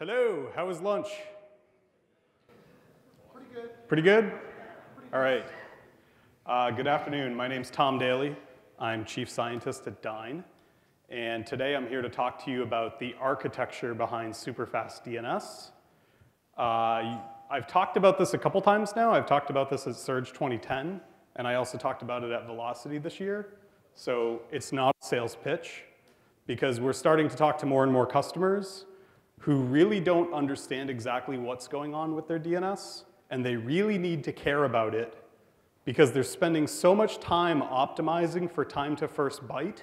Hello, how was lunch? Pretty good. Pretty good? All right. Good afternoon. My name's Tom Daly. I'm Chief Scientist at Dyne. And today I'm here to talk to you about the architecture behind superfast DNS. I've talked about this a couple times now. I've talked about this at Surge 2010, and I also talked about it at Velocity this year. So it's not a sales pitch, because we're starting to talk to more and more customers who really don't understand exactly what's going on with their DNS, and they really need to care about it because they're spending so much time optimizing for time to first byte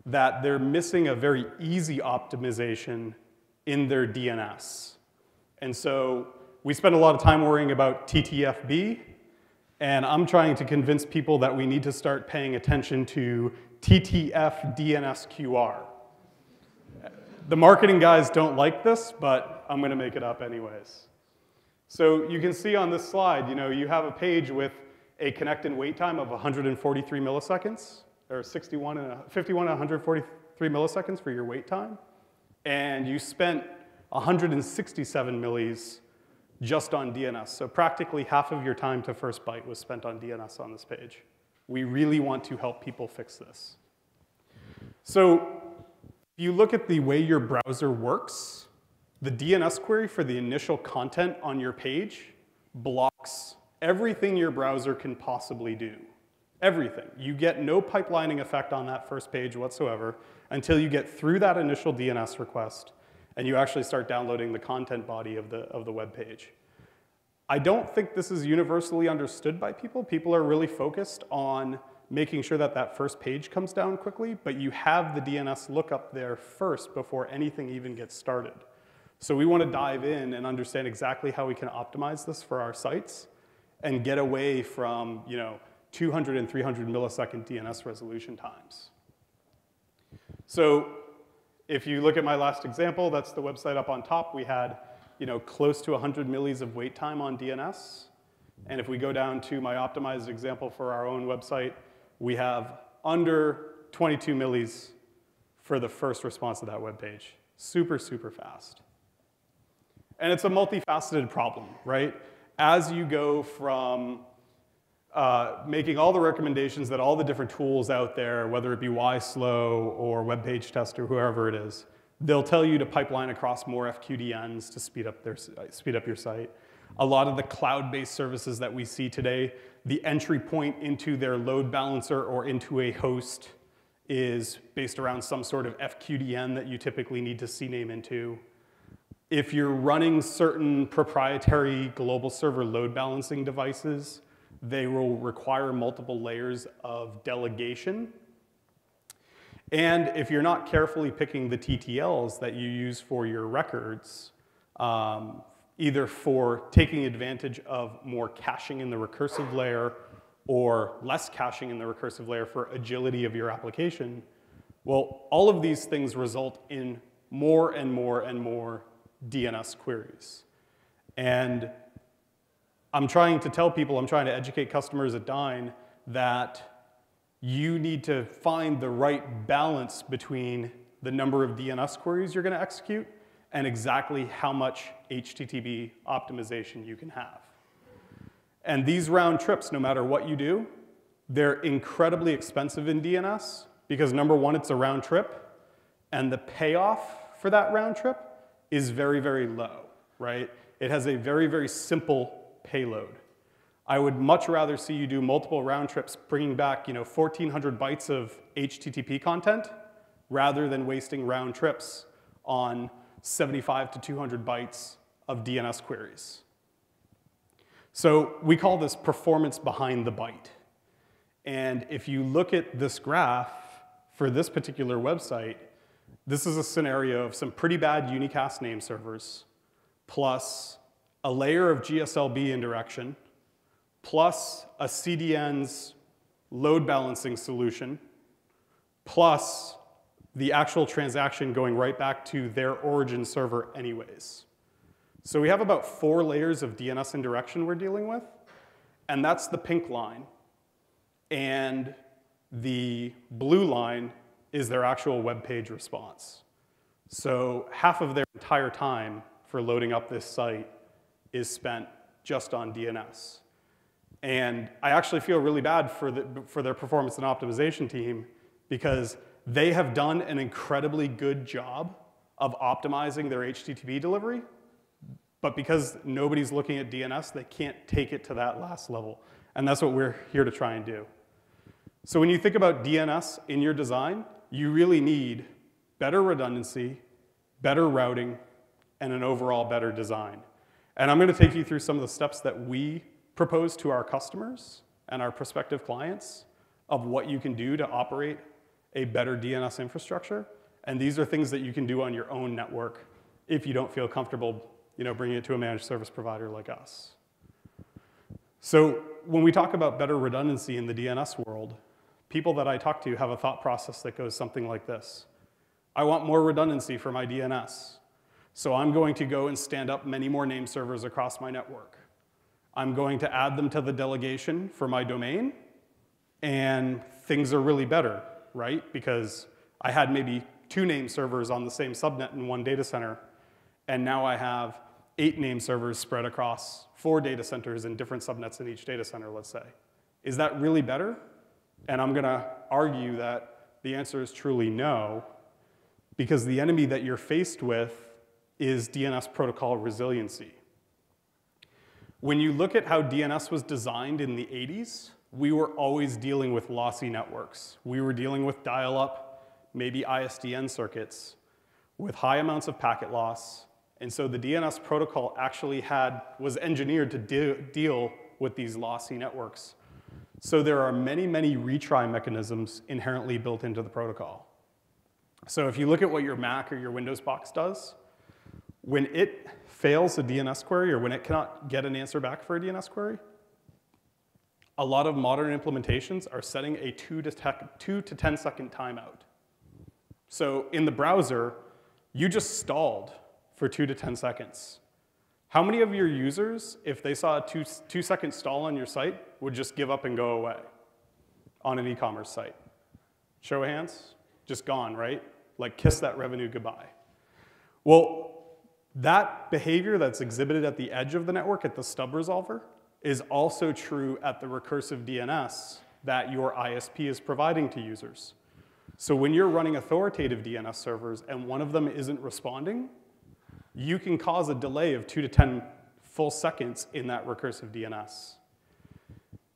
that they're missing a very easy optimization in their DNS. And so we spend a lot of time worrying about TTFB, and I'm trying to convince people that we need to start paying attention to TTF DNS QR. The marketing guys don't like this, but I'm going to make it up anyways. So you can see on this slide, you have a page with a connect and wait time of 143 milliseconds, or 51 and 143 milliseconds for your wait time. And you spent 167 millis just on DNS. So practically half of your time to first byte was spent on DNS on this page. We really want to help people fix this. So if you look at the way your browser works, the DNS query for the initial content on your page blocks everything your browser can possibly do. Everything. You get no pipelining effect on that first page whatsoever until you get through that initial DNS request and you actually start downloading the content body of the web page. I don't think this is universally understood by people. People are really focused on making sure that that first page comes down quickly, but you have the DNS lookup there first before anything even gets started. So we want to dive in and understand exactly how we can optimize this for our sites and get away from 200 and 300 millisecond DNS resolution times. So if you look at my last example, that's the website up on top. We had close to 100 millis of wait time on DNS. And if we go down to my optimized example for our own website, we have under 22 millis for the first response to that web page. Super, super fast. And it's a multifaceted problem, right? As you go from making all the recommendations that all the different tools out there, whether it be YSlow or Web Page Tester, whoever it is, they'll tell you to pipeline across more FQDNs to speed up your site. A lot of the cloud-based services that we see today, the entry point into their load balancer or into a host is based around some sort of FQDN that you typically need to CNAME into. If you're running certain proprietary global server load balancing devices, they will require multiple layers of delegation. And if you're not carefully picking the TTLs that you use for your records, either for taking advantage of more caching in the recursive layer or less caching in the recursive layer for agility of your application, well, all of these things result in more and more and more DNS queries. And I'm trying to tell people, I'm trying to educate customers at Dyne that you need to find the right balance between the number of DNS queries you're going to execute and exactly how much HTTP optimization you can have. And these round trips, no matter what you do, they're incredibly expensive in DNS because number one, it's a round trip, and the payoff for that round trip is very, very low, right? It has a very, very simple payload. I would much rather see you do multiple round trips bringing back 1,400 bytes of HTTP content rather than wasting round trips on 75 to 200 bytes of DNS queries. So we call this performance behind the byte. And if you look at this graph for this particular website, this is a scenario of some pretty bad Unicast name servers plus a layer of GSLB indirection plus a CDN's load balancing solution plus the actual transaction going right back to their origin server anyways. So we have about 4 layers of DNS indirection we're dealing with, and that's the pink line. And the blue line is their actual web page response. So half of their entire time for loading up this site is spent just on DNS. And I actually feel really bad for their performance and optimization team because they have done an incredibly good job of optimizing their HTTP delivery, but because nobody's looking at DNS, they can't take it to that last level. And that's what we're here to try and do. So when you think about DNS in your design, you really need better redundancy, better routing, and an overall better design. And I'm going to take you through some of the steps that we propose to our customers and our prospective clients of what you can do to operate a better DNS infrastructure. And these are things that you can do on your own network if you don't feel comfortable, bringing it to a managed service provider like us. So when we talk about better redundancy in the DNS world, people that I talk to have a thought process that goes something like this. I want more redundancy for my DNS. So I'm going to go and stand up many more name servers across my network. I'm going to add them to the delegation for my domain, and things are really better, right? Because I had maybe 2 name servers on the same subnet in one data center, and now I have 8 name servers spread across 4 data centers in different subnets in each data center, let's say. Is that really better? And I'm going to argue that the answer is truly no, because the enemy that you're faced with is DNS protocol resiliency. When you look at how DNS was designed in the 80s, we were always dealing with lossy networks. We were dealing with dial-up, maybe ISDN circuits, with high amounts of packet loss. And so the DNS protocol actually was engineered to deal with these lossy networks. So there are many, many retry mechanisms inherently built into the protocol. So if you look at what your Mac or your Windows box does, when it fails a DNS query or when it cannot get an answer back for a DNS query, a lot of modern implementations are setting a 2 to 10 second timeout. So in the browser, you just stalled for 2 to 10 seconds. How many of your users, if they saw a 2-second stall on your site, would just give up and go away on an e-commerce site? Show of hands? Just gone, right? Like kiss that revenue goodbye. Well, that behavior that's exhibited at the edge of the network at the stub resolver is also true at the recursive DNS that your ISP is providing to users. So when you're running authoritative DNS servers and one of them isn't responding, you can cause a delay of 2 to 10 full seconds in that recursive DNS.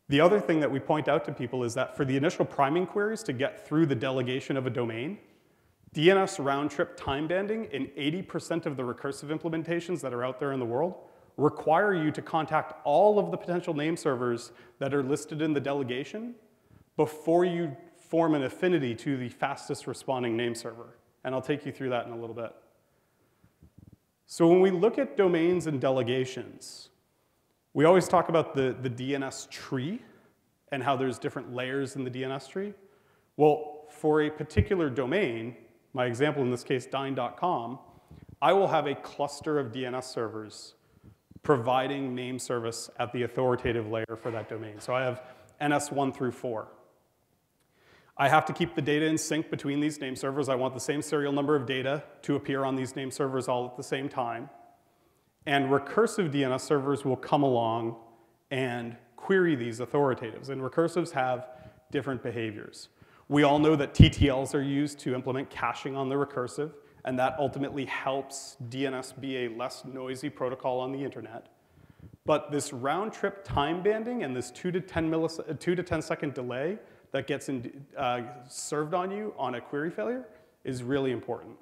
The other thing that we point out to people is that for the initial priming queries to get through the delegation of a domain, DNS round-trip time banding in 80% of the recursive implementations that are out there in the world require you to contact all of the potential name servers that are listed in the delegation before you form an affinity to the fastest responding name server. And I'll take you through that in a little bit. So when we look at domains and delegations, we always talk about the DNS tree and how there's different layers in the DNS tree. Well, for a particular domain, my example in this case, Dyn.com, I will have a cluster of DNS servers providing name service at the authoritative layer for that domain. So I have NS1 through 4. I have to keep the data in sync between these name servers. I want the same serial number of data to appear on these name servers all at the same time. And recursive DNS servers will come along and query these authoritatives. And recursives have different behaviors. We all know that TTLs are used to implement caching on the recursive, and that ultimately helps DNS be a less noisy protocol on the internet. But this round-trip time banding and this 2 to 10 second delay that gets served on you on a query failure is really important.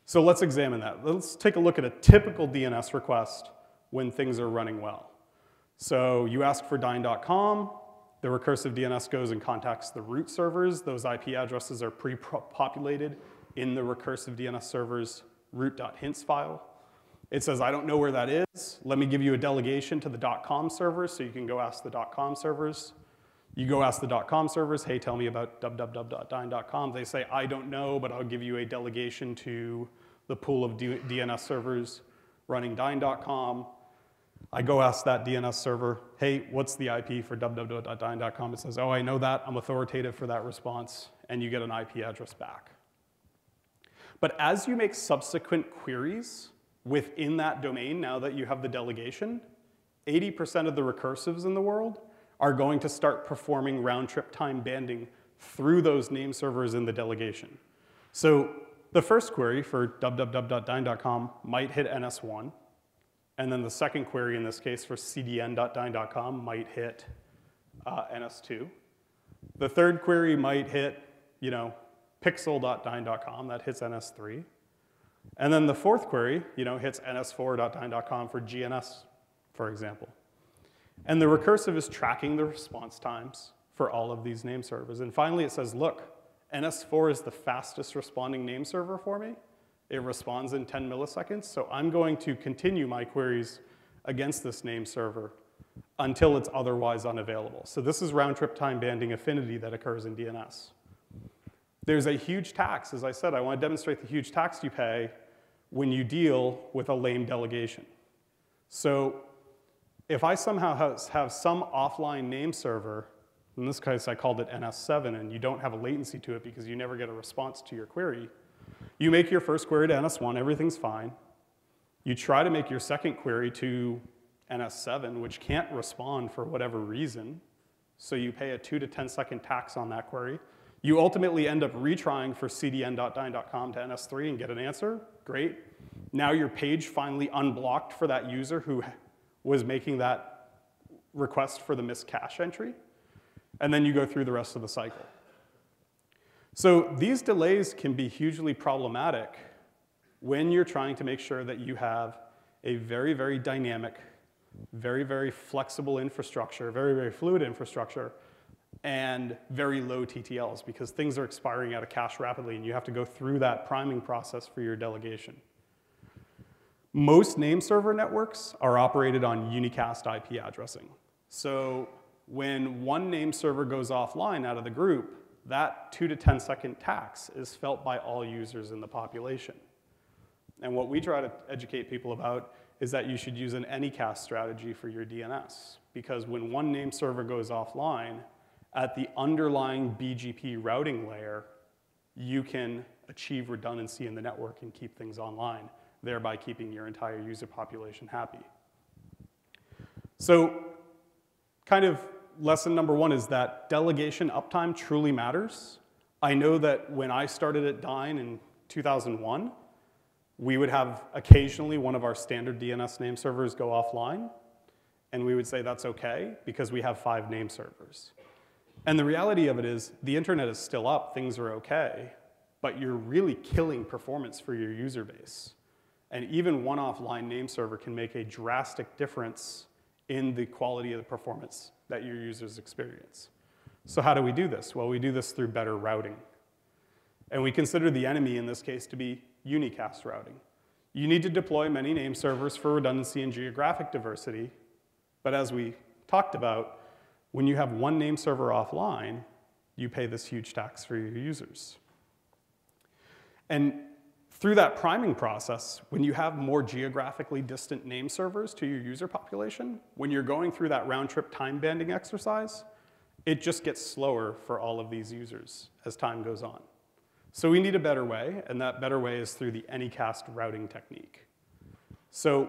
So let's examine that. Let's take a look at a typical DNS request when things are running well. So you ask for Dyn.com. The recursive DNS goes and contacts the root servers. Those IP addresses are pre-populated in the recursive DNS server's root.hints file. It says, I don't know where that is. Let me give you a delegation to the .com server so you can go ask the .com servers. You go ask the .com servers, hey, tell me about www.dyn.com. They say, I don't know, but I'll give you a delegation to the pool of DNS servers running Dyn.com. I go ask that DNS server, hey, what's the IP for www.dyn.com? It says, oh, I know that. I'm authoritative for that response. And you get an IP address back. But as you make subsequent queries within that domain, now that you have the delegation, 80% of the recursives in the world are going to start performing round-trip time banding through those name servers in the delegation. So the first query for www.dyn.com might hit NS1, and then the second query in this case for cdn.dyn.com might hit NS2. The third query might hit, pixel.dyn.com, that hits NS3. And then the fourth query, hits ns4.dyn.com for GNS, for example. And the recursive is tracking the response times for all of these name servers. And finally, it says, look, NS4 is the fastest responding name server for me. It responds in 10 milliseconds, so I'm going to continue my queries against this name server until it's otherwise unavailable. So this is round-trip time banding affinity that occurs in DNS. There's a huge tax. As I said, I want to demonstrate the huge tax you pay when you deal with a lame delegation. So if I somehow have some offline name server, in this case I called it NS7, and you don't have a latency to it because you never get a response to your query, you make your first query to NS1, everything's fine. You try to make your second query to NS7, which can't respond for whatever reason, so you pay a 2 to 10 second tax on that query. You ultimately end up retrying for cdn.dyn.com to NS3 and get an answer, great. Now your page finally unblocked for that user who was making that request for the missed cache entry, and then you go through the rest of the cycle. So these delays can be hugely problematic when you're trying to make sure that you have a very, very dynamic, very, very flexible infrastructure, very, very fluid infrastructure, and very low TTLs, because things are expiring out of cache rapidly, and you have to go through that priming process for your delegation. Most name server networks are operated on unicast IP addressing. So when one name server goes offline out of the group, that 2 to 10 second tax is felt by all users in the population. And what we try to educate people about is that you should use an Anycast strategy for your DNS, because when one name server goes offline, at the underlying BGP routing layer, you can achieve redundancy in the network and keep things online, thereby keeping your entire user population happy. So kind of lesson number one is that delegation uptime truly matters. I know that when I started at Dyn in 2001, we would have occasionally one of our standard DNS name servers go offline, and we would say that's okay because we have 5 name servers. And the reality of it is the internet is still up, things are okay, but you're really killing performance for your user base. And even one offline name server can make a drastic difference in the quality of the performance that your users experience. So how do we do this? Well, we do this through better routing. And we consider the enemy in this case to be unicast routing. You need to deploy many name servers for redundancy and geographic diversity, but as we talked about, when you have one name server offline, you pay this huge tax for your users. And through that priming process, when you have more geographically distant name servers to your user population, when you're going through that round-trip time banding exercise, it just gets slower for all of these users as time goes on. So we need a better way, and that better way is through the Anycast routing technique. So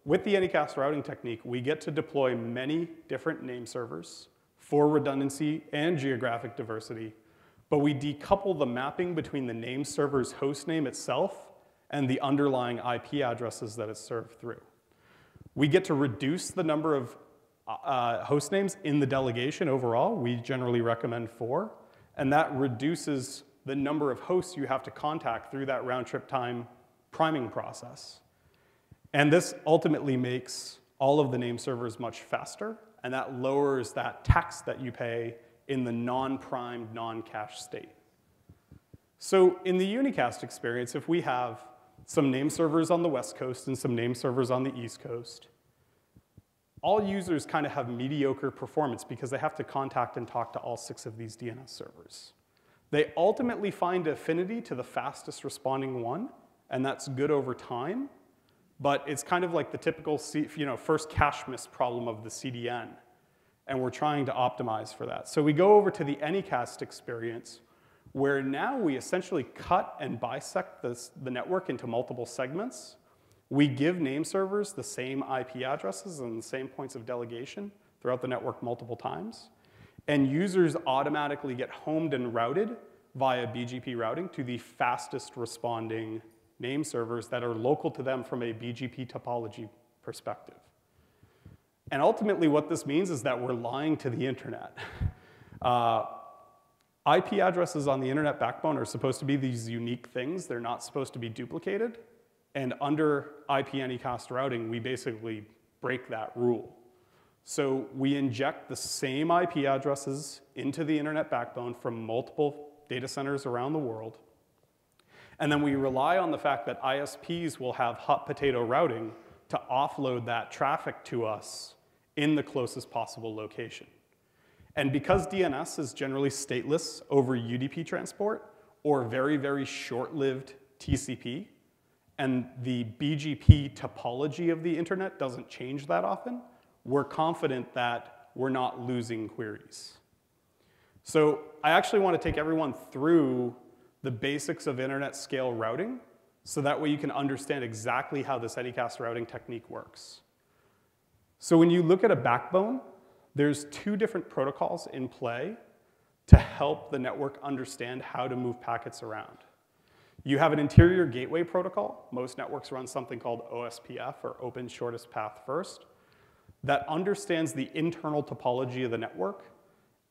with the Anycast routing technique, we get to deploy many different name servers for redundancy and geographic diversity, but we decouple the mapping between the name server's host name itself and the underlying IP addresses that it's served through. We get to reduce the number of host names in the delegation overall. We generally recommend 4, and that reduces the number of hosts you have to contact through that round-trip time priming process. And this ultimately makes all of the name servers much faster, and that lowers that tax that you pay in the non-primed, non-cached state. So in the Unicast experience, if we have some name servers on the West Coast and some name servers on the East Coast, all users kind of have mediocre performance because they have to contact and talk to all 6 of these DNS servers. They ultimately find affinity to the fastest responding one, and that's good over time, but it's kind of like the typical first cache miss problem of the CDN, and we're trying to optimize for that. So we go over to the Anycast experience, where now we essentially cut and bisect the network into multiple segments. We give name servers the same IP addresses and the same points of delegation throughout the network multiple times. And users automatically get homed and routed via BGP routing to the fastest responding name servers that are local to them from a BGP topology perspective. And ultimately what this means is that we're lying to the internet. IP addresses on the internet backbone are supposed to be these unique things. They're not supposed to be duplicated. And under IP Anycast routing, we basically break that rule. So we inject the same IP addresses into the internet backbone from multiple data centers around the world. And then we rely on the fact that ISPs will have hot potato routing to offload that traffic to us in the closest possible location. And because DNS is generally stateless over UDP transport or very, very short-lived TCP, and the BGP topology of the internet doesn't change that often, we're confident that we're not losing queries. So I actually want to take everyone through the basics of internet scale routing so that way you can understand exactly how this Anycast routing technique works. So when you look at a backbone, there's two different protocols in play to help the network understand how to move packets around. You have an interior gateway protocol. Most networks run something called OSPF, or Open Shortest Path First, that understands the internal topology of the network.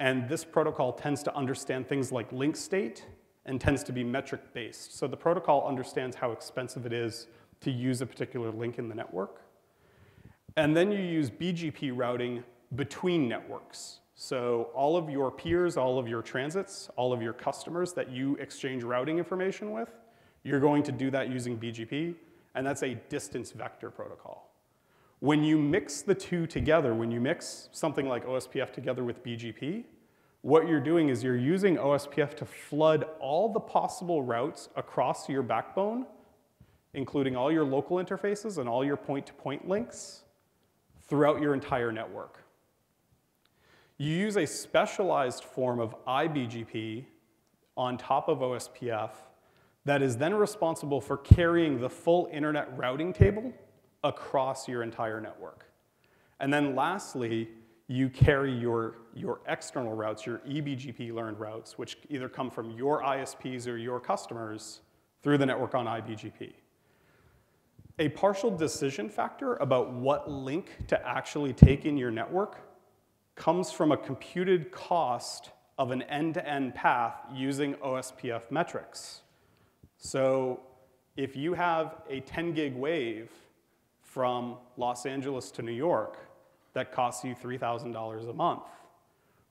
And this protocol tends to understand things like link state and tends to be metric based. So the protocol understands how expensive it is to use a particular link in the network. And then you use BGP routing between networks. So all of your peers, all of your transits, all of your customers that you exchange routing information with, you're going to do that using BGP, and that's a distance vector protocol. When you mix the two together, when you mix something like OSPF together with BGP, what you're doing is you're using OSPF to flood all the possible routes across your backbone, including all your local interfaces and all your point-to-point links throughout your entire network. You use a specialized form of iBGP on top of OSPF that is then responsible for carrying the full internet routing table across your entire network. And then lastly, you carry your external routes, your eBGP learned routes, which either come from your ISPs or your customers through the network on iBGP. A partial decision factor about what link to actually take in your network comes from a computed cost of an end-to-end path using OSPF metrics. So if you have a 10 gig wave from Los Angeles to New York that costs you $3,000 a month,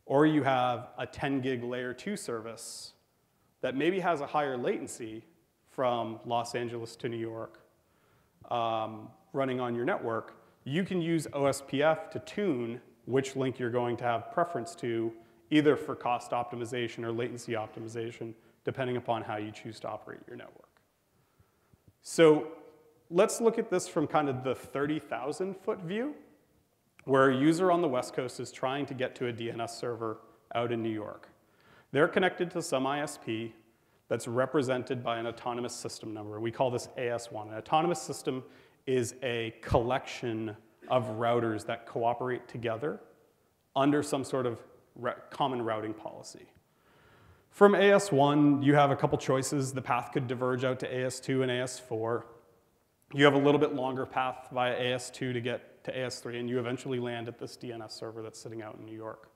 or you have a 10 gig layer 2 service that maybe has a higher latency from Los Angeles to New York running on your network, you can use OSPF to tune which link you're going to have preference to, either for cost optimization or latency optimization, depending upon how you choose to operate your network. So let's look at this from kind of the 30,000 foot view, where a user on the West Coast is trying to get to a DNS server out in New York. They're connected to some ISP that's represented by an autonomous system number. We call this AS1. An autonomous system is a collection of routers that cooperate together under some sort of common routing policy. From AS1, you have a couple choices. The path could diverge out to AS2 and AS4. You have a little bit longer path via AS2 to get to AS3, and you eventually land at this DNS server that's sitting out in New York.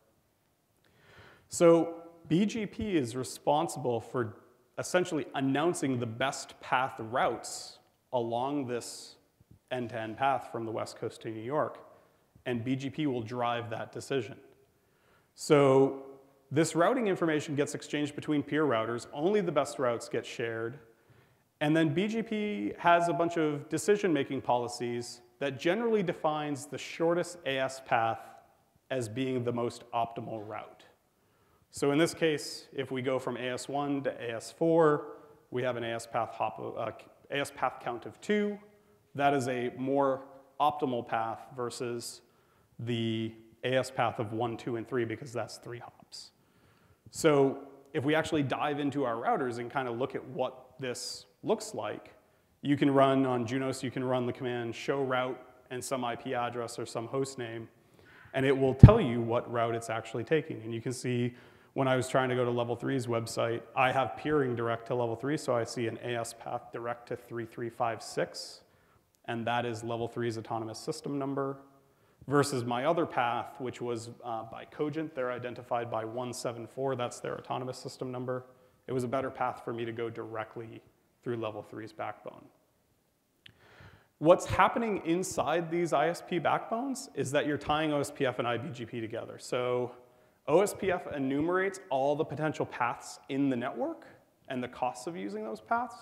So BGP is responsible for essentially announcing the best path routes along this end-to-end path from the West Coast to New York, and BGP will drive that decision. So this routing information gets exchanged between peer routers, only the best routes get shared, and then BGP has a bunch of decision-making policies that generally defines the shortest AS path as being the most optimal route. So in this case, if we go from AS1 to AS4, we have an AS path count of 2. That is a more optimal path versus the AS path of 1, 2, and 3, because that's 3 hops. So if we actually dive into our routers and kind of look at what this looks like, you can run on Junos, you can run the command show route and some IP address or some host name, and it will tell you what route it's actually taking. And you can see when I was trying to go to Level 3's website, I have peering direct to Level 3, so I see an AS path direct to 3356, and that is Level 3's autonomous system number, versus my other path, which was by Cogent. They're identified by 174, that's their autonomous system number. It was a better path for me to go directly through Level 3's backbone. What's happening inside these ISP backbones is that you're tying OSPF and IBGP together. So OSPF enumerates all the potential paths in the network and the costs of using those paths.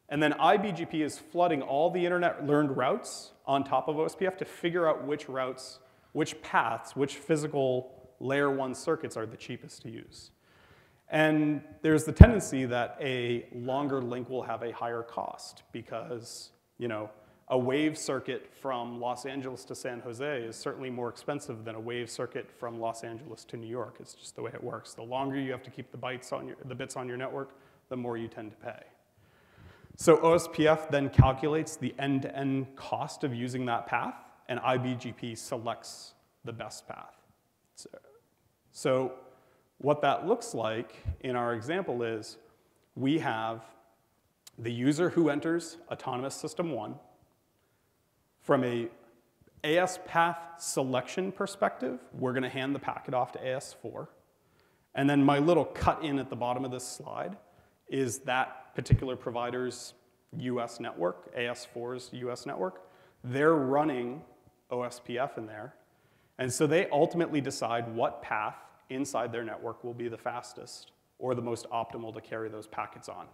And then IBGP is flooding all the internet learned routes on top of OSPF to figure out which routes, which paths, which physical layer 1 circuits are the cheapest to use. And there's the tendency that a longer link will have a higher cost because, a wave circuit from Los Angeles to San Jose is certainly more expensive than a wave circuit from Los Angeles to New York. It's just the way it works. The longer you have to keep the bits on your network, the more you tend to pay. So OSPF then calculates the end-to-end cost of using that path, and IBGP selects the best path. So what that looks like in our example is we have the user who enters autonomous system 1. From a AS path selection perspective, we're going to hand the packet off to AS4. And then my little cut in at the bottom of this slide is that particular provider's US network, AS4's US network. They're running OSPF in there. And so they ultimately decide what path inside their network will be the fastest or the most optimal to carry those packets on.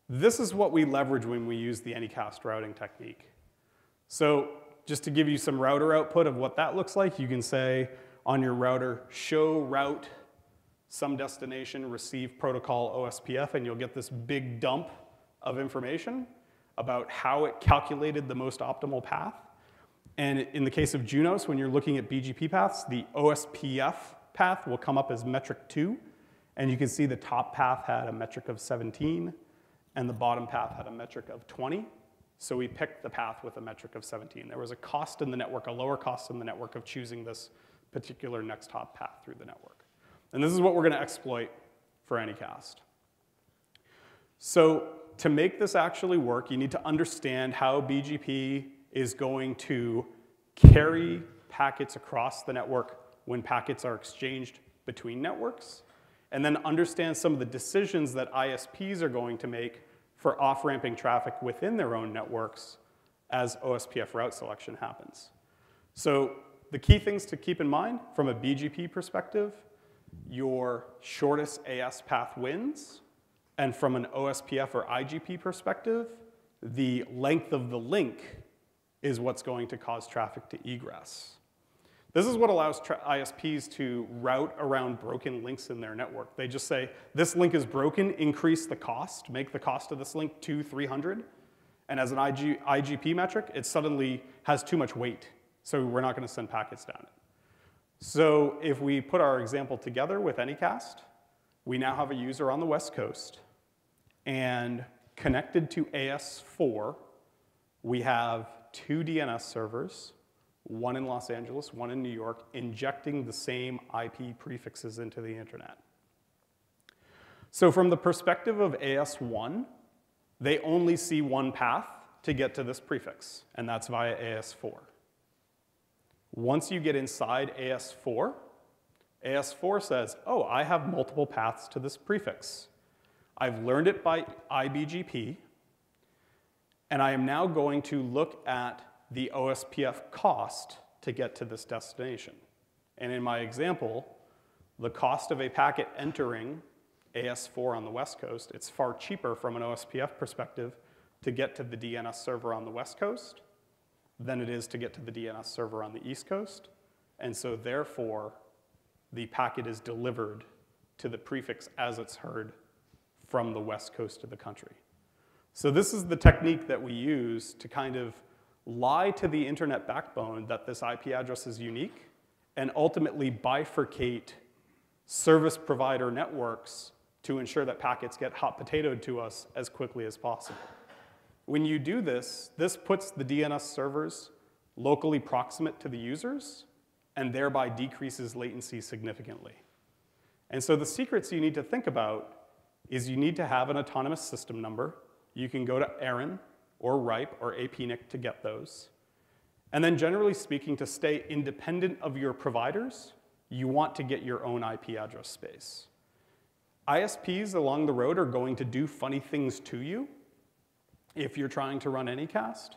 This is what we leverage when we use the Anycast routing technique. So just to give you some router output of what that looks like, you can say on your router, show route some destination, receive protocol OSPF, and you'll get this big dump of information about how it calculated the most optimal path. And in the case of Junos, when you're looking at BGP paths, the OSPF path will come up as metric 2, and you can see the top path had a metric of 17, and the bottom path had a metric of 20. So we picked the path with a metric of 17. There was a cost in the network, a lower cost in the network of choosing this particular next hop path through the network. And this is what we're going to exploit for Anycast. So to make this actually work, you need to understand how BGP is going to carry packets across the network when packets are exchanged between networks, and then understand some of the decisions that ISPs are going to make for off-ramping traffic within their own networks as OSPF route selection happens. So the key things to keep in mind from a BGP perspective, your shortest AS path wins, and from an OSPF or IGP perspective, the length of the link is what's going to cause traffic to egress. This is what allows ISPs to route around broken links in their network. They just say, this link is broken, increase the cost, make the cost of this link 300. And as an IGP metric, it suddenly has too much weight, so we're not going to send packets down it. So if we put our example together with Anycast, we now have a user on the West Coast, and connected to AS4, we have 2 DNS servers, one in Los Angeles, one in New York, injecting the same IP prefixes into the internet. So from the perspective of AS1, they only see one path to get to this prefix, and that's via AS4. Once you get inside AS4, AS4 says, oh, I have multiple paths to this prefix. I've learned it by IBGP, and I am now going to look at the OSPF cost to get to this destination. And in my example, the cost of a packet entering AS4 on the West Coast, it's far cheaper from an OSPF perspective to get to the DNS server on the West Coast than it is to get to the DNS server on the East Coast. And so therefore, the packet is delivered to the prefix as it's heard from the West Coast of the country. So this is the technique that we use to kind of lie to the internet backbone that this IP address is unique and ultimately bifurcate service provider networks to ensure that packets get hot potatoed to us as quickly as possible. When you do this, this puts the DNS servers locally proximate to the users and thereby decreases latency significantly. And so the secrets you need to think about is you need to have an autonomous system number. You can go to ARIN or RIPE or APNIC to get those. And then generally speaking, to stay independent of your providers, you want to get your own IP address space. ISPs along the road are going to do funny things to you if you're trying to run Anycast.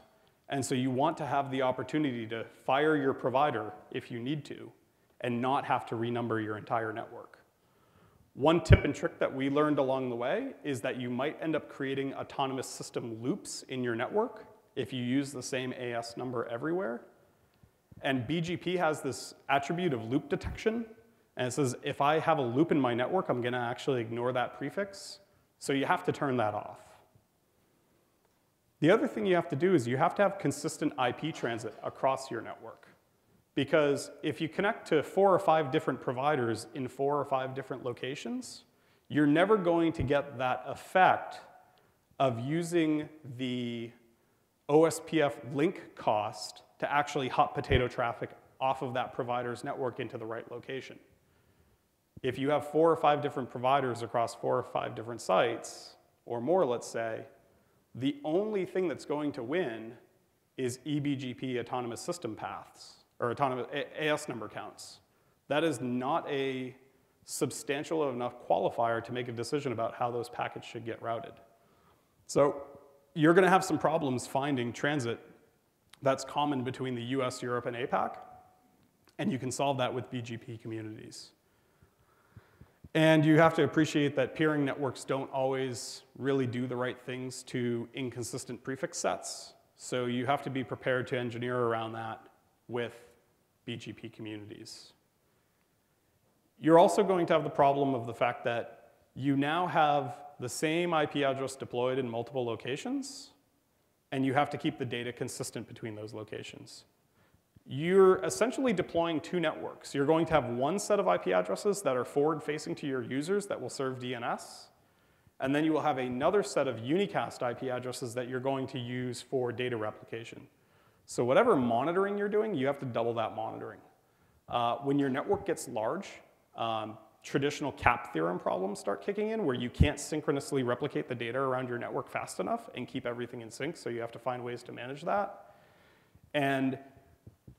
And so you want to have the opportunity to fire your provider if you need to and not have to renumber your entire network. One tip and trick that we learned along the way is that you might end up creating autonomous system loops in your network if you use the same AS number everywhere. And BGP has this attribute of loop detection. And it says, if I have a loop in my network, I'm going to actually ignore that prefix. So you have to turn that off. The other thing you have to do is you have to have consistent IP transit across your network. Because if you connect to 4 or 5 different providers in 4 or 5 different locations, you're never going to get that effect of using the OSPF link cost to actually hot potato traffic off of that provider's network into the right location. If you have 4 or 5 different providers across 4 or 5 different sites, or more, let's say, the only thing that's going to win is eBGP autonomous system paths, or autonomous AS number counts. That is not a substantial enough qualifier to make a decision about how those packets should get routed. So you're going to have some problems finding transit that's common between the US, Europe, and APAC, and you can solve that with BGP communities. And you have to appreciate that peering networks don't always really do the right things to inconsistent prefix sets, so you have to be prepared to engineer around that with BGP communities. You're also going to have the problem of the fact that you now have the same IP address deployed in multiple locations, and you have to keep the data consistent between those locations. You're essentially deploying 2 networks. You're going to have one set of IP addresses that are forward-facing to your users that will serve DNS, and then you will have another set of unicast IP addresses that you're going to use for data replication. So whatever monitoring you're doing, you have to double that monitoring. When your network gets large, traditional cap theorem problems start kicking in where you can't synchronously replicate the data around your network fast enough and keep everything in sync, so you have to find ways to manage that. And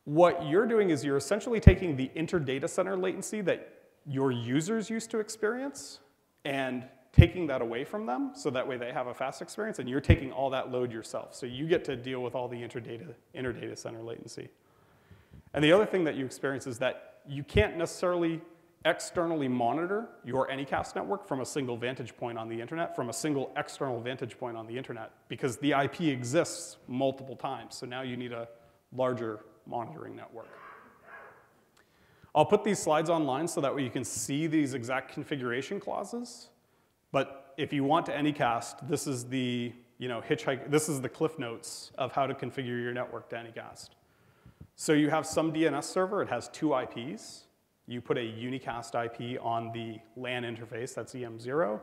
what you're doing is you're essentially taking the inter-data center latency that your users used to experience and taking that away from them so that way they have a fast experience, and you're taking all that load yourself. So you get to deal with all the inter-data center latency. And the other thing that you experience is that you can't necessarily externally monitor your Anycast network from a single vantage point on the internet, from a single external vantage point on the internet, because the IP exists multiple times. So now you need a larger monitoring network. I'll put these slides online so that way you can see these exact configuration clauses. But if you want to Anycast, this is the this is the cliff notes of how to configure your network to Anycast. So you have some DNS server. It has 2 IPs. You put a Unicast IP on the LAN interface, that's EM0,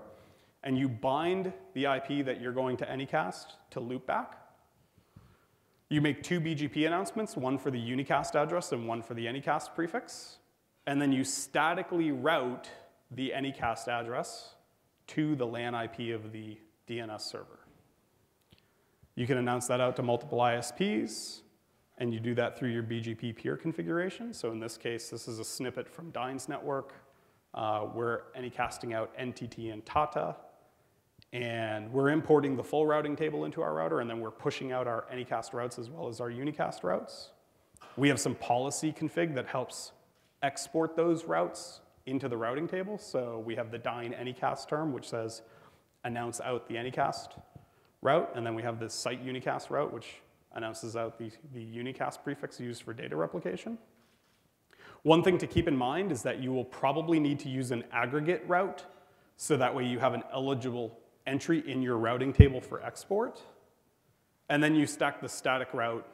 and you bind the IP that you're going to Anycast to loopback. You make 2 BGP announcements, one for the Unicast address and one for the Anycast prefix, and then you statically route the Anycast address to the LAN IP of the DNS server. You can announce that out to multiple ISPs, and you do that through your BGP peer configuration. So in this case, this is a snippet from Dine's network. We're Anycasting out NTT and Tata, and we're importing the full routing table into our router, and then we're pushing out our Anycast routes as well as our Unicast routes. We have some policy config that helps export those routes into the routing table. So we have the Dine Anycast term, which says announce out the Anycast route, and then we have this site Unicast route, which announces out the Unicast prefix used for data replication. One thing to keep in mind is that you will probably need to use an aggregate route, so that way you have an eligible entry in your routing table for export, and then you stack the static route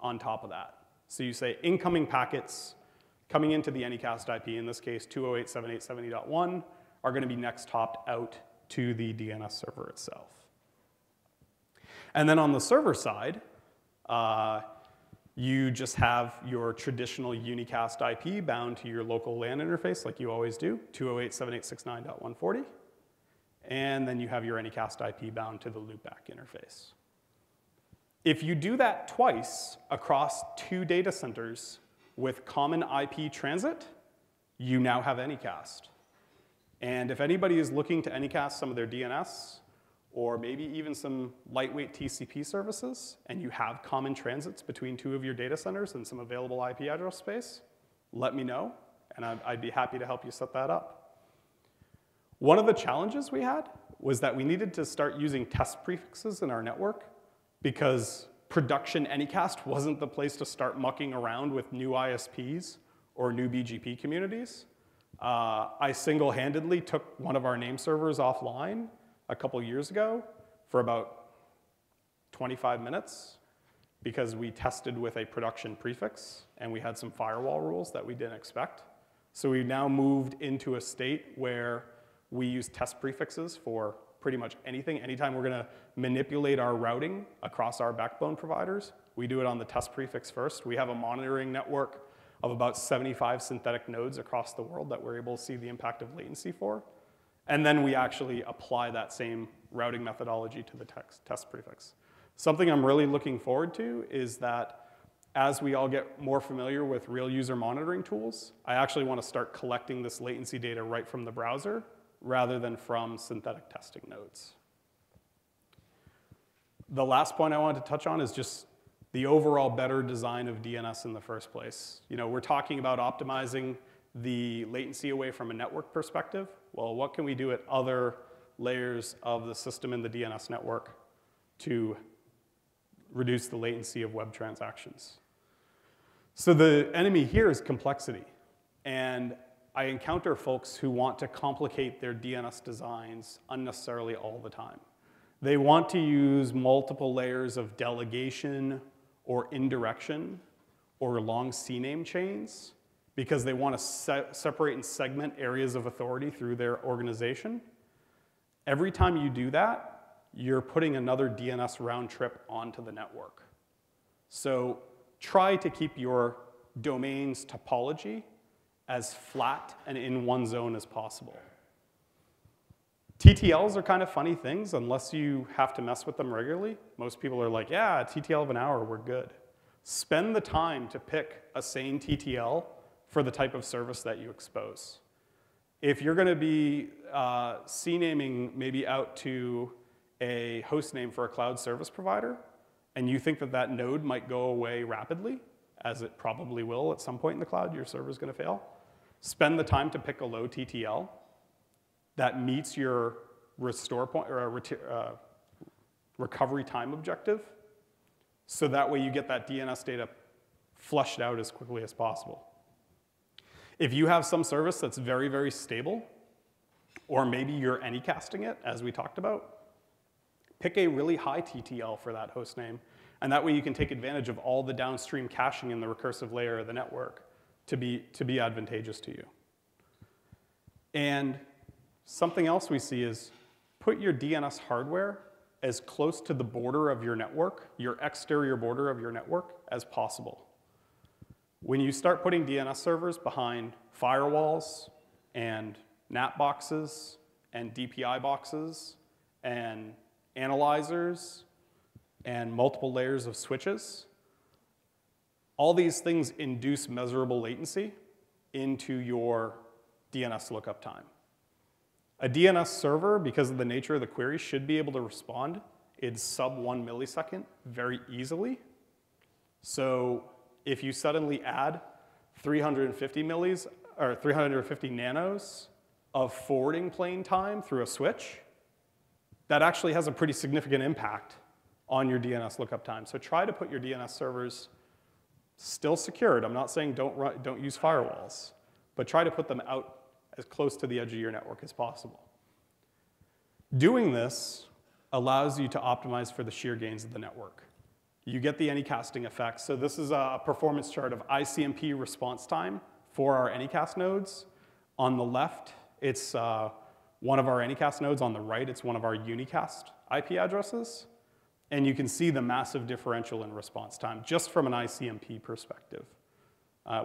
on top of that. So you say incoming packets coming into the Anycast IP, in this case 208.7870.1, are going to be next hopped out to the DNS server itself. And then on the server side, you just have your traditional Unicast IP bound to your local LAN interface like you always do, 208.7869.140. And then you have your Anycast IP bound to the loopback interface. If you do that twice across 2 data centers with common IP transit, you now have Anycast. And if anybody is looking to Anycast some of their DNS, or maybe even some lightweight TCP services, and you have common transits between 2 of your data centers and some available IP address space, let me know, and I'd be happy to help you set that up. One of the challenges we had was that we needed to start using test prefixes in our network because production Anycast wasn't the place to start mucking around with new ISPs or new BGP communities. I single-handedly took one of our name servers offline a couple years ago for about 25 minutes because we tested with a production prefix and we had some firewall rules that we didn't expect. So we now moved into a state where we use test prefixes for pretty much anything. Anytime we're gonna manipulate our routing across our backbone providers, we do it on the test prefix first. We have a monitoring network of about 75 synthetic nodes across the world that we're able to see the impact of latency for. And then we actually apply that same routing methodology to the test prefix. Something I'm really looking forward to is that as we all get more familiar with real user monitoring tools, I actually want to start collecting this latency data right from the browser rather than from synthetic testing nodes. The last point I wanted to touch on is just the overall better design of DNS in the first place. You know, we're talking about optimizing the latency away from a network perspective. Well, what can we do at other layers of the system in the DNS network to reduce the latency of web transactions? So the enemy here is complexity. And I encounter folks who want to complicate their DNS designs unnecessarily all the time. They want to use multiple layers of delegation or indirection or long CNAME chains because they want to separate and segment areas of authority through their organization. Every time you do that, you're putting another DNS round trip onto the network. So try to keep your domain's topology as flat and in one zone as possible. TTLs are kind of funny things unless you have to mess with them regularly. Most people are like, yeah, a TTL of an hour, we're good. Spend the time to pick a sane TTL for the type of service that you expose. If you're going to be CNAMing maybe out to a host name for a cloud service provider, and you think that that node might go away rapidly, as it probably will at some point in the cloud, your server's going to fail, spend the time to pick a low TTL that meets your restore point or recovery time objective, so that way you get that DNS data flushed out as quickly as possible. If you have some service that's very, very stable, or maybe you're anycasting it, as we talked about, pick a really high TTL for that host name, and that way you can take advantage of all the downstream caching in the recursive layer of the network to be advantageous to you. And something else we see is put your DNS hardware as close to the border of your network, your exterior border of your network, as possible. When you start putting DNS servers behind firewalls and NAT boxes and DPI boxes and analyzers and multiple layers of switches, all these things induce measurable latency into your DNS lookup time. A DNS server, because of the nature of the query, should be able to respond in sub 1 millisecond very easily. So if you suddenly add 350 millis or 350 nanos of forwarding plane time through a switch, that actually has a pretty significant impact on your DNS lookup time. So try to put your DNS servers still secured. I'm not saying don't use firewalls, but try to put them out as close to the edge of your network as possible. Doing this allows you to optimize for the sheer gains of the network. You get the anycasting effect. So this is a performance chart of ICMP response time for our Anycast nodes. On the left, it's one of our Anycast nodes. On the right, it's one of our Unicast IP addresses. And you can see the massive differential in response time, just from an ICMP perspective.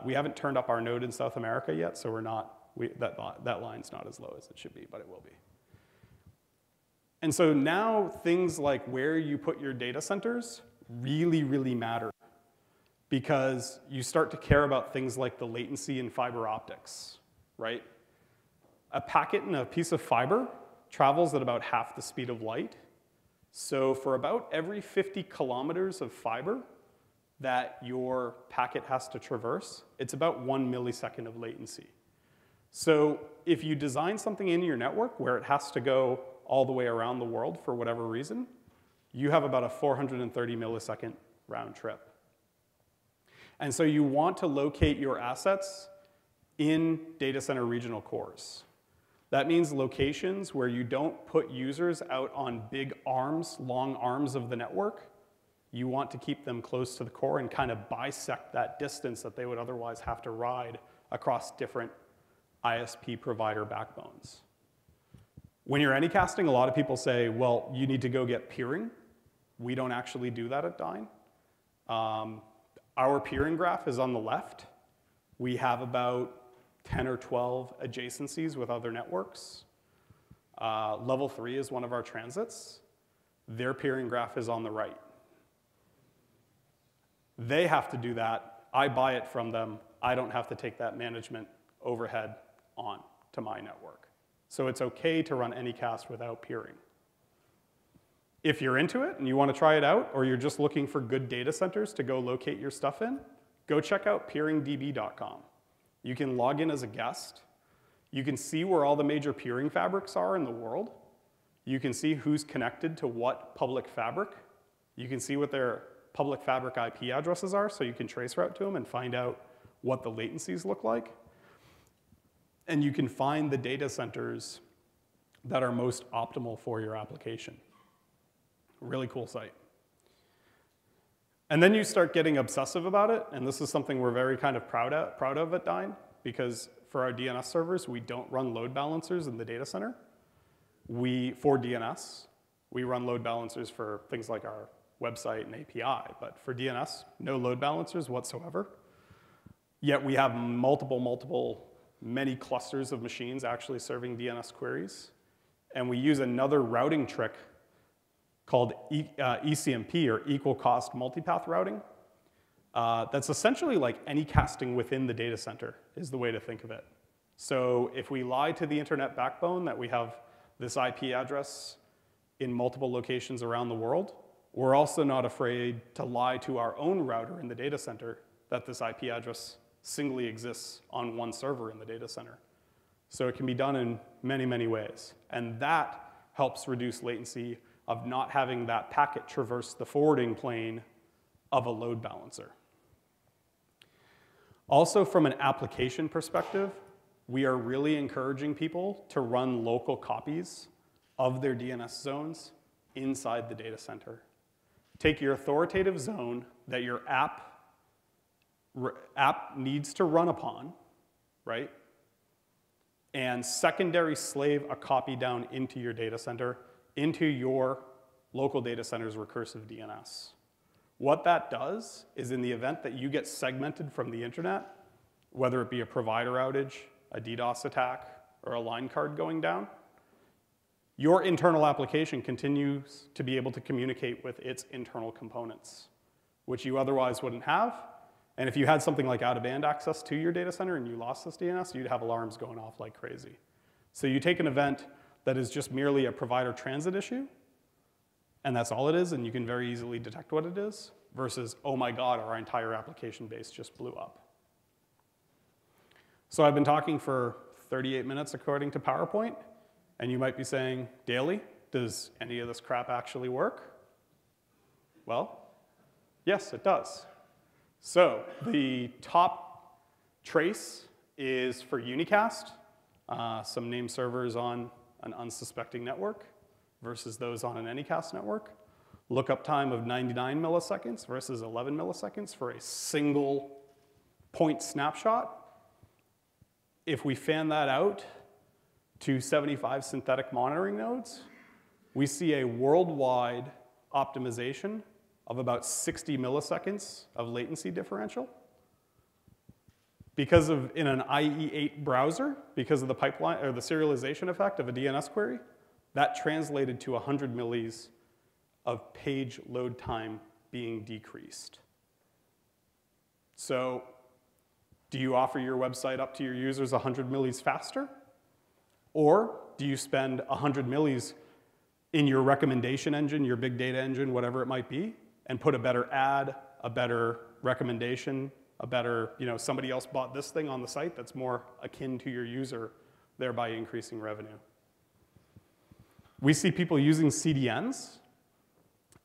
We haven't turned up our node in South America yet, so that line's not as low as it should be, but it will be. And so now things like where you put your data centers really, really matter, because you start to care about things like the latency in fiber optics, right? A packet in a piece of fiber travels at about half the speed of light. So for about every 50 kilometers of fiber that your packet has to traverse, it's about 1 millisecond of latency. So if you design something in your network where it has to go all the way around the world for whatever reason, you have about a 430 millisecond round trip. And so you want to locate your assets in data center regional cores. That means locations where you don't put users out on big arms, long arms of the network. You want to keep them close to the core and kind of bisect that distance that they would otherwise have to ride across different ISP provider backbones. When you're anycasting, a lot of people say, well, you need to go get peering. We don't actually do that at Dyn. Our peering graph is on the left. We have about 10 or 12 adjacencies with other networks. Level 3 is one of our transits. Their peering graph is on the right. They have to do that. I buy it from them. I don't have to take that management overhead on to my network. So it's okay to run Anycast without peering. If you're into it and you want to try it out, or you're just looking for good data centers to go locate your stuff in, go check out peeringdb.com. You can log in as a guest. You can see where all the major peering fabrics are in the world. You can see who's connected to what public fabric. You can see what their public fabric IP addresses are, so you can trace route to them and find out what the latencies look like. And you can find the data centers that are most optimal for your application. Really cool site. And then you start getting obsessive about it, and this is something we're very kind of proud of at Dyn, because for our DNS servers, we don't run load balancers in the data center. For DNS, we run load balancers for things like our website and API, but for DNS, no load balancers whatsoever. Yet we have many clusters of machines actually serving DNS queries, and we use another routing trick called ECMP, or equal cost multipath routing. That's essentially like anycasting within the data center is the way to think of it. So if we lie to the internet backbone that we have this IP address in multiple locations around the world, we're also not afraid to lie to our own router in the data center that this IP address singly exists on one server in the data center. So it can be done in many, many ways. And that helps reduce latency of not having that packet traverse the forwarding plane of a load balancer. Also, from an application perspective, we are really encouraging people to run local copies of their DNS zones inside the data center. Take your authoritative zone that your app needs to run upon, right? And secondary slave a copy down into your data center, into your local data center's recursive DNS. What that does is, in the event that you get segmented from the internet, whether it be a provider outage, a DDoS attack, or a line card going down, your internal application continues to be able to communicate with its internal components, which you otherwise wouldn't have. And if you had something like out-of-band access to your data center and you lost this DNS, you'd have alarms going off like crazy. So you take an event that is just merely a provider transit issue, and that's all it is, and you can very easily detect what it is, versus, oh my God, our entire application base just blew up. So I've been talking for 38 minutes according to PowerPoint, and you might be saying, Daly, does any of this crap actually work? Well, yes, it does. So the top trace is for Unicast, some named servers on an unsuspecting network versus those on an Anycast network. Lookup time of 99 milliseconds versus 11 milliseconds for a single point snapshot. if we fan that out to 75 synthetic monitoring nodes, we see a worldwide optimization of about 60 milliseconds of latency differential. Because of, in an IE8 browser, because of the pipeline, or the serialization effect of a DNS query, that translated to 100 millis of page load time being decreased. So, do you offer your website up to your users 100 millis faster? Or do you spend 100 millis in your recommendation engine, your big data engine, whatever it might be, and put a better ad, a better recommendation, a better, somebody else bought this thing on the site that's more akin to your user, thereby increasing revenue. We see people using CDNs,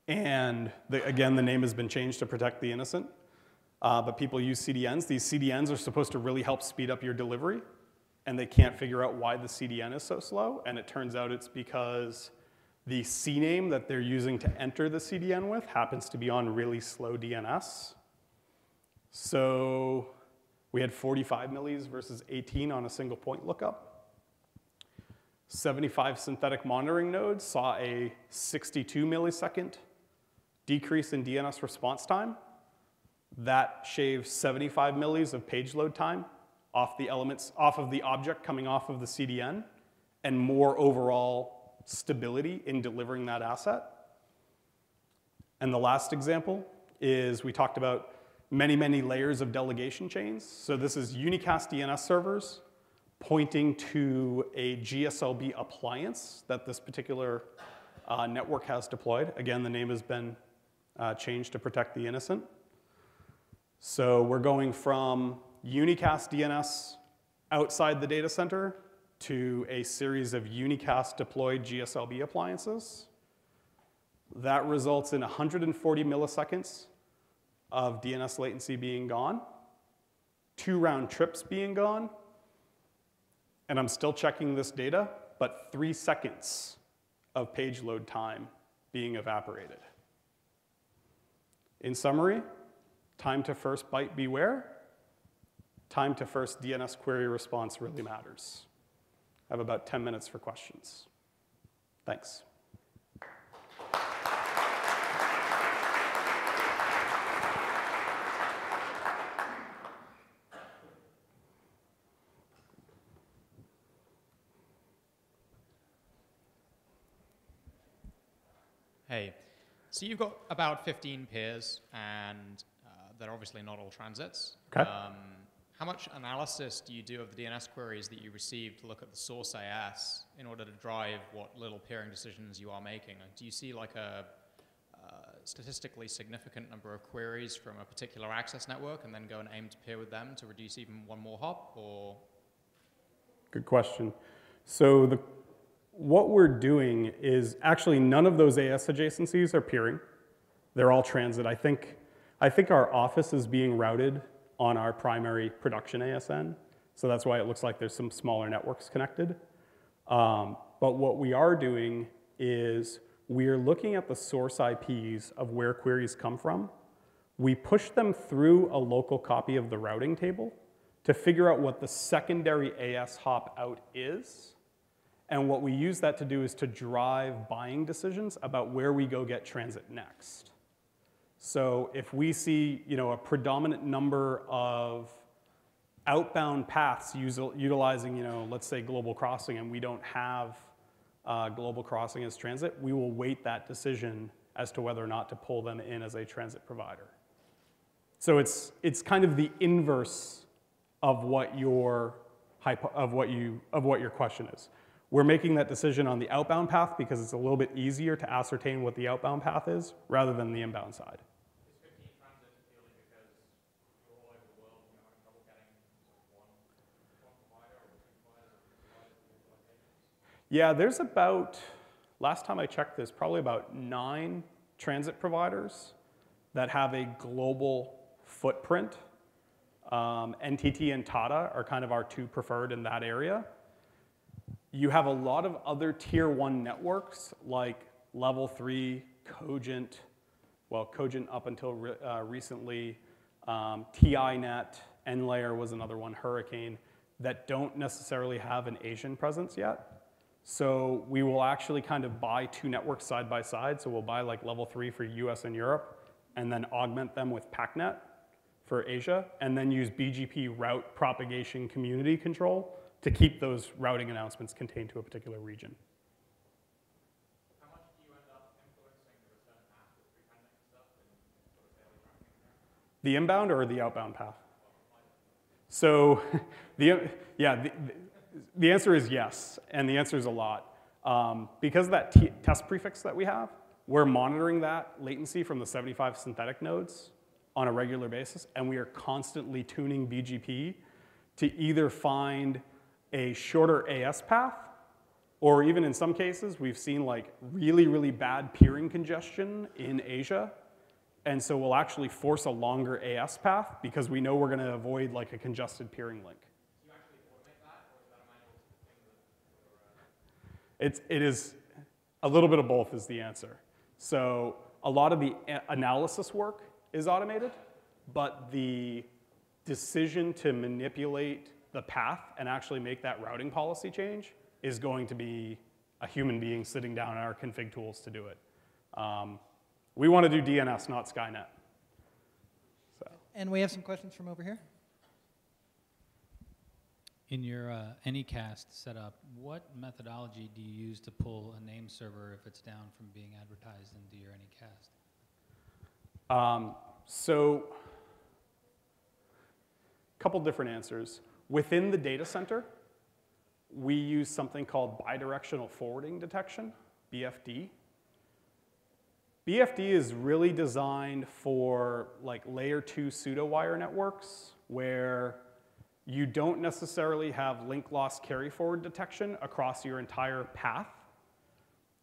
and again, the name has been changed to protect the innocent, but people use CDNs. These CDNs are supposed to really help speed up your delivery, and they can't figure out why the CDN is so slow, and it turns out it's because the CNAME that they're using to enter the CDN with happens to be on really slow DNS. So we had 45 millis versus 18 on a single point lookup. 75 synthetic monitoring nodes saw a 62 millisecond decrease in DNS response time. That shaves 75 millis of page load time off the elements, off of the object coming off of the CDN, and more overall stability in delivering that asset. And the last example is we talked about many, many layers of delegation chains. So this is Unicast DNS servers pointing to a GSLB appliance that this particular network has deployed. Again, the name has been changed to protect the innocent. So we're going from Unicast DNS outside the data center to a series of Unicast deployed GSLB appliances. That results in 140 milliseconds of DNS latency being gone, 2 round trips being gone, and I'm still checking this data, but 3 seconds of page load time being evaporated. In summary, time to first byte beware, time to first DNS query response really matters. I have about 10 minutes for questions. Thanks. Hey, so you've got about 15 peers, and they're obviously not all transits. Okay. How much analysis do you do of the DNS queries that you receive to look at the source AS in order to drive what little peering decisions you are making? Do you see like a statistically significant number of queries from a particular access network and then go and aim to peer with them to reduce even one more hop, or? Good question. So what we're doing is actually none of those AS adjacencies are peering. They're all transit. I think our office is being routed on our primary production ASN, so that's why it looks like there's some smaller networks connected. But what we are doing is we're looking at the source IPs of where queries come from. We push them through a local copy of the routing table to figure out what the secondary AS hop out is. And what we use that to do is to drive buying decisions about where we go get transit next. So if we see a predominant number of outbound paths utilizing let's say global crossing, and we don't have global crossing as transit, we will weight that decision as to whether or not to pull them in as a transit provider. So it's kind of the inverse of what your question is. We're making that decision on the outbound path because it's a little bit easier to ascertain what the outbound path is rather than the inbound side. Is 15 transit appealing because you're all over the world and you're having trouble getting one provider or two providers or three providers in different locations? Yeah, there's about, last time I checked, there's probably about 9 transit providers that have a global footprint. NTT and Tata are kind of our 2 preferred in that area. You have a lot of other tier 1 networks like Level 3, Cogent, Cogent up until recently, TINet, NLayer was another one, Hurricane. that don't necessarily have an Asian presence yet. So we will actually kind of buy 2 networks side by side. So we'll buy like level 3 for US and Europe, and then augment them with PACnet for Asia, and then use BGP route propagation community control to keep those routing announcements contained to a particular region. How much do you end up influencing the return path with pre-pending stuff and sort of daily tracking? The inbound or the outbound path? So the answer is yes, and the answer is a lot. Because of that test prefix that we have, we're monitoring that latency from the 75 synthetic nodes on a regular basis, and we are constantly tuning BGP to either find a shorter AS path, or even in some cases, we've seen like really, really bad peering congestion in Asia. And so we'll actually force a longer AS path because we know we're going to avoid like a congested peering link. Do you actually automate that, or is that a manual thing? It is a little bit of both is the answer. So a lot of the analysis work is automated, but the decision to manipulate the path and actually make that routing policy change is going to be a human being sitting down in our config tools to do it. We want to do DNS, not Skynet. So. And we have some questions from over here. In your Anycast setup, what methodology do you use to pull a name server if it's down from being advertised into your Anycast? So a couple different answers. Within the data center, we use something called bidirectional forwarding detection, BFD. BFD is really designed for like layer 2 pseudo-wire networks where you don't necessarily have link loss carry forward detection across your entire path.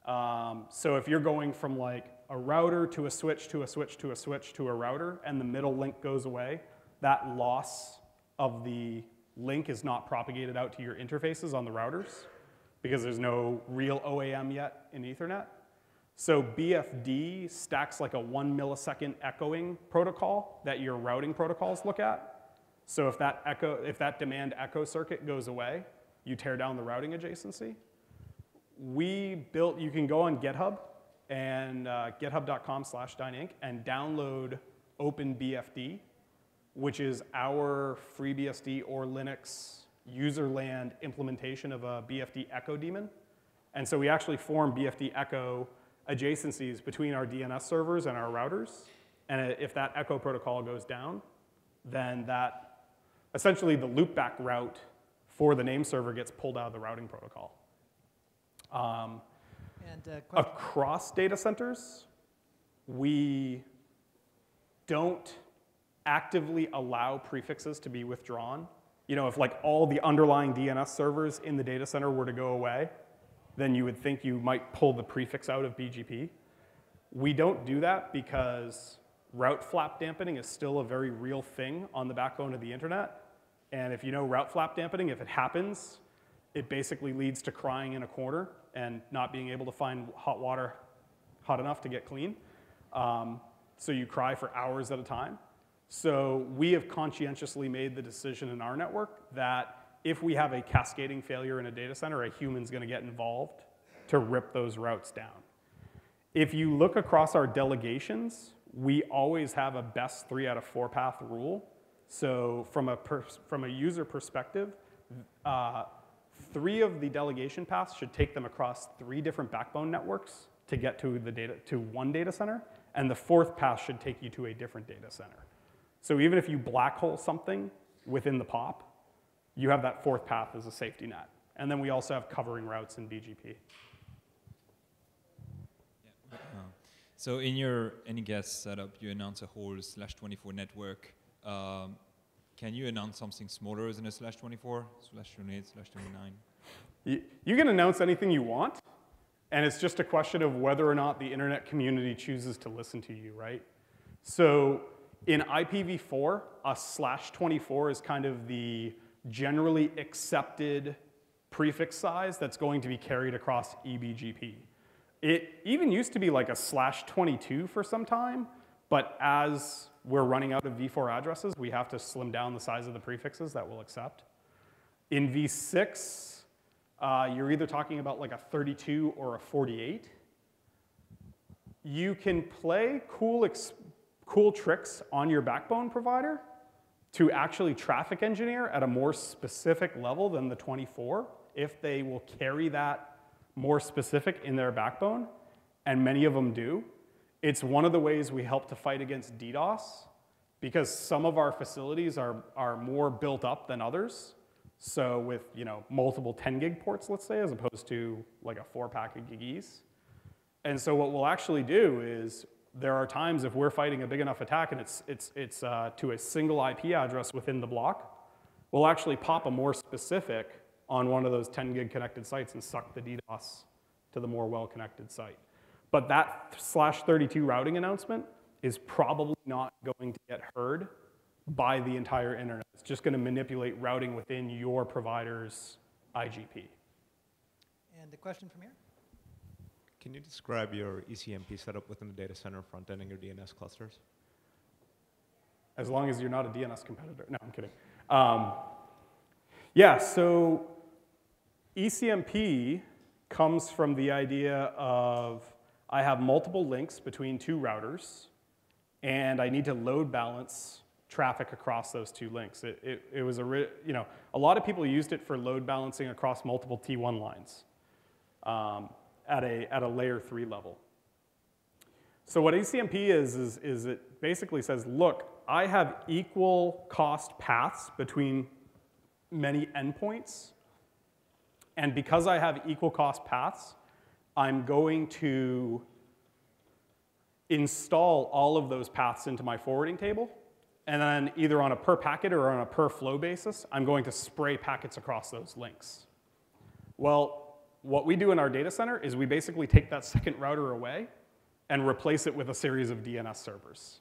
So if you're going from like a router to a switch to a switch to a switch to a router and the middle link goes away, that loss of the link is not propagated out to your interfaces on the routers because there's no real OAM yet in Ethernet. So BFD stacks like a 1 millisecond echoing protocol that your routing protocols look at. So if that demand echo circuit goes away, you tear down the routing adjacency. You can go on GitHub and github.com/dyneinc and download OpenBFD, which is our FreeBSD or Linux userland implementation of a BFD echo daemon. And so we actually form BFD echo adjacencies between our DNS servers and our routers. And if that echo protocol goes down, then essentially the loopback route for the name server gets pulled out of the routing protocol. Across data centers, we don't actively allow prefixes to be withdrawn. You know, if like all the underlying DNS servers in the data center were to go away, then you would think you might pull the prefix out of BGP. We don't do that because route flap dampening is still a very real thing on the backbone of the internet. And if you know route flap dampening, if it happens, it basically leads to crying in a corner and not being able to find hot water hot enough to get clean. So you cry for hours at a time. So we have conscientiously made the decision in our network that if we have a cascading failure in a data center, a human's going to get involved to rip those routes down. If you look across our delegations, we always have a best 3 out of 4 path rule. So from a user perspective, 3 of the delegation paths should take them across 3 different backbone networks to get to one data center, and the 4th path should take you to a different data center. So even if you black hole something within the POP, you have that 4th path as a safety net. And then we also have covering routes in BGP. Yeah. So in your Anycast setup, you announce a whole /24 network. Can you announce something smaller than a /24, /28, /29? You can announce anything you want, and it's just a question of whether or not the internet community chooses to listen to you, right? So in IPv4, a /24 is kind of the generally accepted prefix size that's going to be carried across eBGP. It even used to be like a /22 for some time, but as we're running out of v4 addresses, we have to slim down the size of the prefixes that we'll accept. In v6, you're either talking about like a 32 or a 48. You can play cool tricks on your backbone provider to actually traffic engineer at a more specific level than the 24 if they will carry that more specific in their backbone, and many of them do. It's one of the ways we help to fight against DDoS, because some of our facilities are more built up than others. So with multiple 10 gig ports, let's say, as opposed to like a 4-pack of giggies. And so what we'll actually do is there are times if we're fighting a big enough attack and it's to a single IP address within the block, we'll actually pop a more specific on one of those 10 gig connected sites and suck the DDoS to the more well-connected site. But that /32 routing announcement is probably not going to get heard by the entire internet. It's just going to manipulate routing within your provider's IGP. And a question from here? Can you describe your ECMP setup within the data center front end and your DNS clusters? As long as you're not a DNS competitor. No, I'm kidding. Yeah, so ECMP comes from the idea of I have multiple links between two routers, and I need to load balance traffic across those two links. It was a lot of people used it for load balancing across multiple T1 lines. At a layer 3 level. So what ECMP is it basically says, look, I have equal cost paths between many endpoints, and because I have equal cost paths, I'm going to install all of those paths into my forwarding table, and then either on a per packet or on a per flow basis, I'm going to spray packets across those links. Well, what we do in our data center is we basically take that second router away and replace it with a series of DNS servers.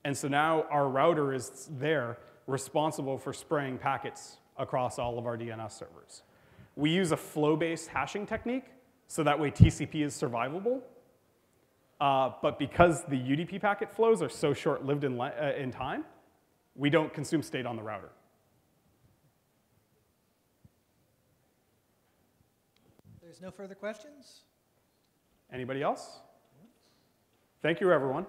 And so now our router is there responsible for spraying packets across all of our DNS servers. We use a flow-based hashing technique, so that way TCP is survivable. But because the UDP packet flows are so short-lived in time, we don't consume state on the router. There's no further questions? Anybody else? Thank you, everyone.